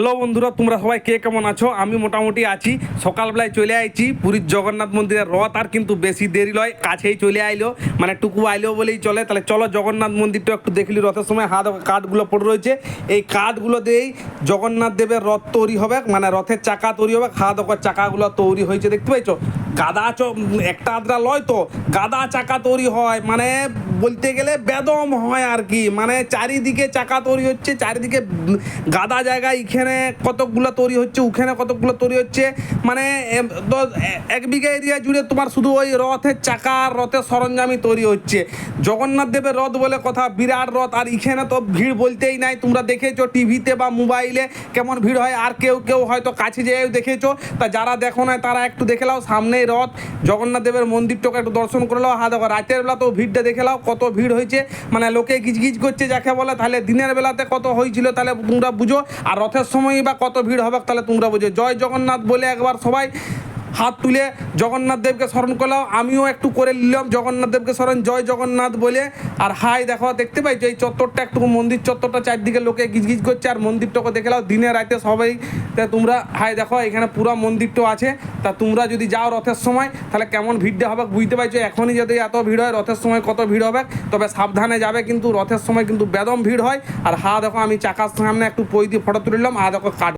Hello বন্ধুরা, তোমরা সবাই কে কেমন আছো? আমি মোটামুটি আছি। সকালবেলায় চলে আইছি পুরীর জগন্নাথ মন্দিরের রথ আর কিন্তু বেশি দেরি লয়, কাছেই চলে আইলো, মানে টুকু আইলো বলেই চলে। তাহলে চলো জগন্নাথ মন্দিরটা একটু দেখলি। রথের সময় হাত কাঠগুলো পড়ে রয়েছে, এই কাঠগুলো দিয়েই জগন্নাথ দেবের রথ তৈরি হবে, মানে রথের চাকা তৈরি হবে। হাত চাকাগুলো তৈরি হয়েছে, দেখতে পাইছো? গাদা একটা আদ্রা লয় তো, গাদা চাকা তৈরি হয়, মানে বলতে গেলে বেদম হয় আর কি। মানে চারিদিকে চাকা তৈরি হচ্ছে, চারিদিকে গাদা জায়গায় এখানে কতকগুলো তৈরি হচ্ছে, ওখানে কতকগুলো তৈরি হচ্ছে। মানে এক বিঘা এরিয়া জুড়ে তোমার শুধু ওই রথের চাকা আর রথের সরঞ্জামই তৈরি হচ্ছে। জগন্নাথ দেবের রথ বলে কথা, বিরাট রথ। আর এখানে তো ভিড় বলতেই নাই, তোমরা দেখেছো টিভিতে বা মোবাইলে কেমন ভিড় হয়। আর কেউ কেউ হয়তো কাছে যেয়েও দেখেছো, তা যারা দেখো না তারা একটু দেখে নাও। সামনেই রথ, জগন্নাথ দেবের মন্দিরটাকে একটু দর্শন করে নাও। দেখো রাতের বেলা তো ভিড়টা দেখে নাও, কত ভিড় হয়েছে। মানে লোকে গিজগিজ করছে যাকে বলে। তাহলে দিনের বেলাতে কত হয়েছিল তাহলে তোমরা বুঝো, আর রথের সময়ই বা কত ভিড় হবে তাহলে তোমরা বুঝো। জয় জগন্নাথ বলে একবার সবাই হাত তুলে জগন্নাথ দেবকে স্মরণ করলাম। আমিও একটু করে নিলাম জগন্নাথ দেবকে স্মরণ, জয় জগন্নাথ বলে। আর হাই দেখো, দেখতে পাইছো এই চত্বরটা, একটু মন্দির চত্বরটা চারদিকে লোকে গিজগিজ করছে। আর মন্দিরটাকে দেখে নাও দিনে রাতে সবাই। তা তোমরা হাই দেখো, এখানে পুরো মন্দিরটা আছে। তা তোমরা যদি যাও রথের সময় তাহলে কেমন ভিড়টা হবে বুঝতে পারছো। এখনই যদি এত ভিড় হয়, রথের সময় কত ভিড় হবে। তবে সাবধানে যাবে, কিন্তু রথের সময় কিন্তু বেদম ভিড় হয়। আর দেখো, আমি চাকার সামনে একটু পই দিয়ে ফটো তুলে নিলাম। দেখো কাঠ